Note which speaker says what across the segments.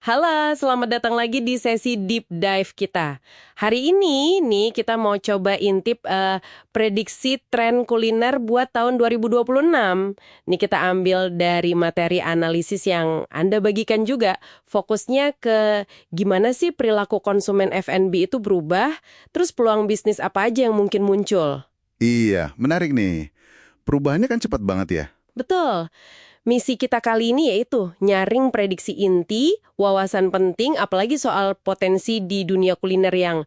Speaker 1: Halo, selamat datang lagi di sesi deep dive kita. Hari ini nih kita mau coba intip prediksi tren kuliner buat tahun 2026. Nih kita ambil dari materi analisis yang Anda bagikan juga. Fokusnya ke gimana sih perilaku konsumen F&B itu berubah, terus peluang bisnis apa aja yang mungkin muncul.
Speaker 2: Iya, menarik nih. Perubahannya kan cepat banget ya.
Speaker 1: Betul. Misi kita kali ini yaitu nyaring prediksi inti, wawasan penting, apalagi soal potensi di dunia kuliner yang,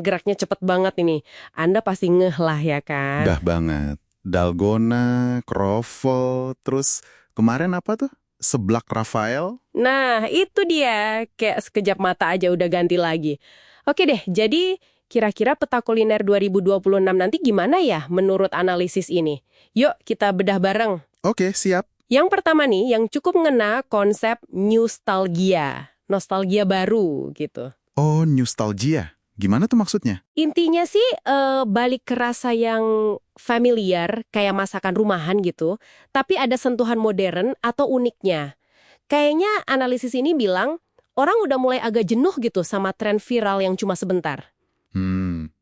Speaker 1: geraknya cepet banget ini. Anda pasti ngeh lah ya kan?
Speaker 2: Dah banget. Dalgona, kroffel, terus kemarin apa tuh? Seblak Rafael?
Speaker 1: Nah, itu dia. Kayak sekejap mata aja udah ganti lagi. Oke deh, jadi kira-kira peta kuliner 2026 nanti gimana ya menurut analisis ini? Yuk kita bedah bareng.
Speaker 2: Oke, siap.
Speaker 1: Yang pertama nih, yang cukup mengena konsep nostalgia. Nostalgia baru gitu.
Speaker 2: Oh, nostalgia. Gimana tuh maksudnya?
Speaker 1: Intinya sih balik ke rasa yang familiar, kayak masakan rumahan gitu, tapi ada sentuhan modern atau uniknya. Kayaknya analisis ini bilang, orang udah mulai agak jenuh gitu sama tren viral yang cuma sebentar.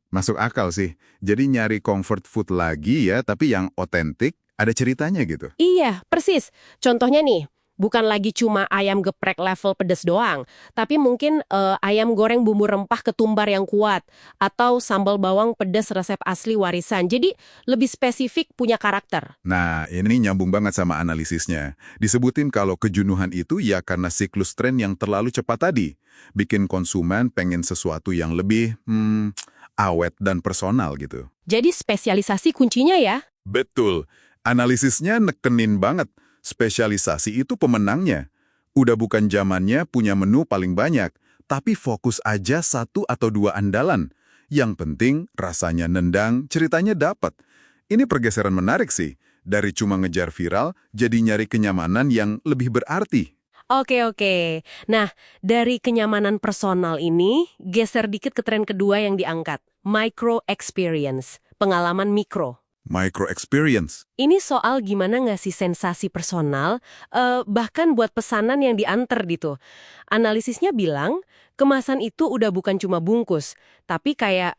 Speaker 2: Masuk akal sih. Jadi nyari comfort food lagi ya, tapi yang otentik, ada ceritanya gitu.
Speaker 1: Iya, persis. Contohnya nih, bukan lagi cuma ayam geprek level pedes doang, tapi mungkin ayam goreng bumbu rempah ketumbar yang kuat, atau sambal bawang pedes resep asli warisan. Jadi lebih spesifik punya karakter.
Speaker 2: Nah, ini nyambung banget sama analisisnya. Disebutin kalau kejenuhan itu ya karena siklus tren yang terlalu cepat tadi. Bikin konsumen pengen sesuatu yang lebih, awet dan personal gitu.
Speaker 1: Jadi spesialisasi kuncinya ya.
Speaker 2: Betul. Analisisnya nekenin banget. Spesialisasi itu pemenangnya. Udah bukan zamannya punya menu paling banyak, tapi fokus aja satu atau dua andalan. Yang penting rasanya nendang, ceritanya dapat. Ini pergeseran menarik sih. Dari cuma ngejar viral, jadi nyari kenyamanan yang lebih berarti.
Speaker 1: Oke. Nah, dari kenyamanan personal ini, geser dikit ke tren kedua yang diangkat. Micro experience, pengalaman mikro.
Speaker 2: Micro experience.
Speaker 1: Ini soal gimana ngasih sensasi personal, bahkan buat pesanan yang diantar gitu. Analisisnya bilang, kemasan itu udah bukan cuma bungkus, tapi kayak,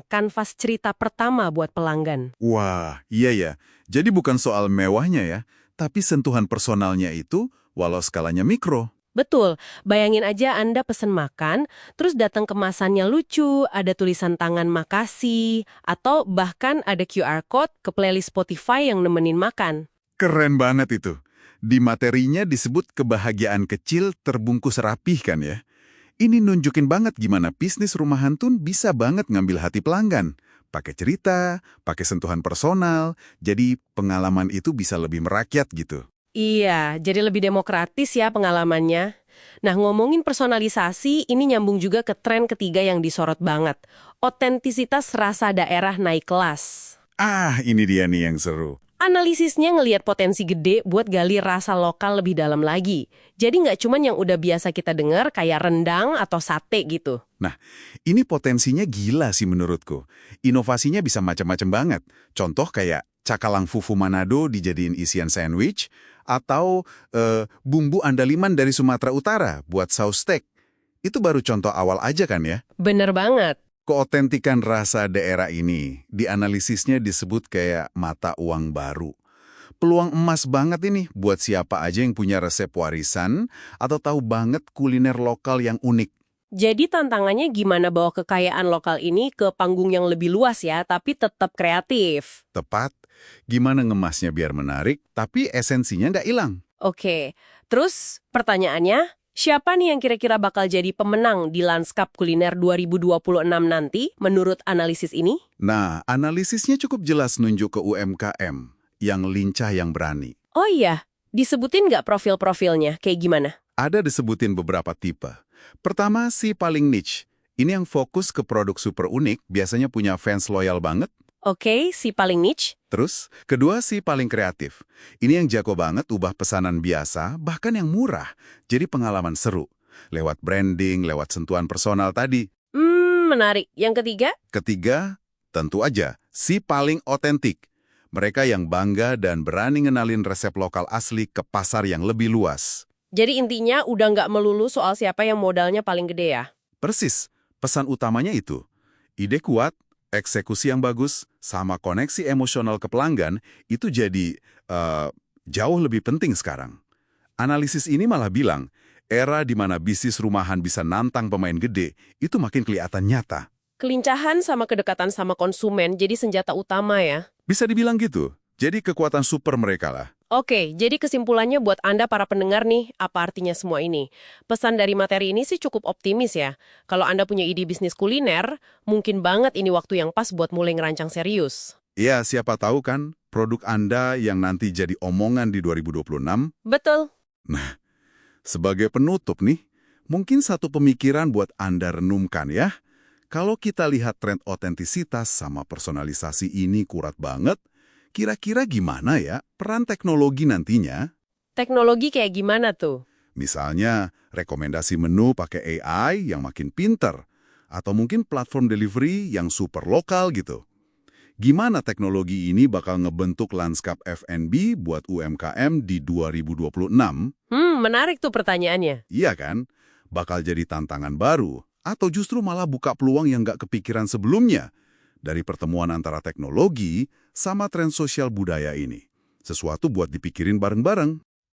Speaker 1: kanvas cerita pertama buat pelanggan.
Speaker 2: Wah, iya ya. Jadi bukan soal mewahnya ya, tapi sentuhan personalnya itu walau skalanya mikro.
Speaker 1: Betul, bayangin aja Anda pesen makan, terus datang kemasannya lucu, ada tulisan tangan makasih, atau bahkan ada QR code ke playlist Spotify yang nemenin makan.
Speaker 2: Keren banget itu. Di materinya disebut kebahagiaan kecil terbungkus rapih kan ya. Ini nunjukin banget gimana bisnis rumahan tuh bisa banget ngambil hati pelanggan. Pakai cerita, pakai sentuhan personal, jadi pengalaman itu bisa lebih merakyat gitu.
Speaker 1: Iya, jadi lebih demokratis ya pengalamannya. Nah, ngomongin personalisasi, ini nyambung juga ke tren ketiga yang disorot banget. Otentisitas rasa daerah naik kelas.
Speaker 2: Ah, ini dia nih yang seru.
Speaker 1: Analisisnya ngelihat potensi gede buat gali rasa lokal lebih dalam lagi. Jadi nggak cuman yang udah biasa kita dengar kayak rendang atau sate gitu.
Speaker 2: Nah, ini potensinya gila sih menurutku. Inovasinya bisa macam-macam banget. Contoh kayak cakalang fufu Manado dijadiin isian sandwich, atau bumbu andaliman dari Sumatera Utara buat saus steak. Itu baru contoh awal aja kan ya?
Speaker 1: Bener banget.
Speaker 2: Keotentikan rasa daerah ini, di analisisnya disebut kayak mata uang baru. Peluang emas banget ini buat siapa aja yang punya resep warisan atau tahu banget kuliner lokal yang unik.
Speaker 1: Jadi tantangannya gimana bawa kekayaan lokal ini ke panggung yang lebih luas ya, tapi tetap kreatif.
Speaker 2: Tepat, gimana ngemasnya biar menarik, tapi esensinya nggak hilang.
Speaker 1: Oke, terus pertanyaannya, siapa nih yang kira-kira bakal jadi pemenang di lanskap kuliner 2026 nanti menurut analisis ini?
Speaker 2: Nah, analisisnya cukup jelas nunjuk ke UMKM, yang lincah yang berani.
Speaker 1: Oh iya, disebutin nggak profil-profilnya kayak gimana?
Speaker 2: Ada disebutin beberapa tipe. Pertama, si paling niche. Ini yang fokus ke produk super unik, biasanya punya fans loyal banget.
Speaker 1: Oke, si paling niche.
Speaker 2: Terus, kedua si paling kreatif. Ini yang jago banget ubah pesanan biasa, bahkan yang murah. Jadi pengalaman seru. Lewat branding, lewat sentuhan personal tadi.
Speaker 1: Menarik. Yang ketiga?
Speaker 2: Ketiga, tentu aja, si paling otentik. Mereka yang bangga dan berani ngenalin resep lokal asli ke pasar yang lebih luas.
Speaker 1: Jadi intinya udah nggak melulu soal siapa yang modalnya paling gede ya?
Speaker 2: Persis, pesan utamanya itu. Ide kuat, eksekusi yang bagus, sama koneksi emosional ke pelanggan itu jadi jauh lebih penting sekarang. Analisis ini malah bilang, era di mana bisnis rumahan bisa nantang pemain gede, itu makin kelihatan nyata.
Speaker 1: Kelincahan sama kedekatan sama konsumen jadi senjata utama ya?
Speaker 2: Bisa dibilang gitu. Jadi kekuatan super mereka lah.
Speaker 1: Oke, jadi kesimpulannya buat Anda para pendengar nih, apa artinya semua ini? Pesan dari materi ini sih cukup optimis ya. Kalau Anda punya ide bisnis kuliner, mungkin banget ini waktu yang pas buat mulai ngerancang serius.
Speaker 2: Iya, siapa tahu kan produk Anda yang nanti jadi omongan di 2026.
Speaker 1: Betul.
Speaker 2: Nah, sebagai penutup nih, mungkin satu pemikiran buat Anda renungkan ya. Kalau kita lihat tren otentisitas sama personalisasi ini kuat banget, kira-kira gimana ya peran teknologi nantinya?
Speaker 1: Teknologi kayak gimana tuh?
Speaker 2: Misalnya, rekomendasi menu pakai AI yang makin pinter, atau mungkin platform delivery yang super lokal gitu. Gimana teknologi ini bakal ngebentuk lanskap F&B buat UMKM di 2026?
Speaker 1: Menarik tuh pertanyaannya.
Speaker 2: Iya kan? Bakal jadi tantangan baru, atau justru malah buka peluang yang nggak kepikiran sebelumnya dari pertemuan antara teknologi sama tren sosial budaya ini. Sesuatu buat dipikirin bareng-bareng.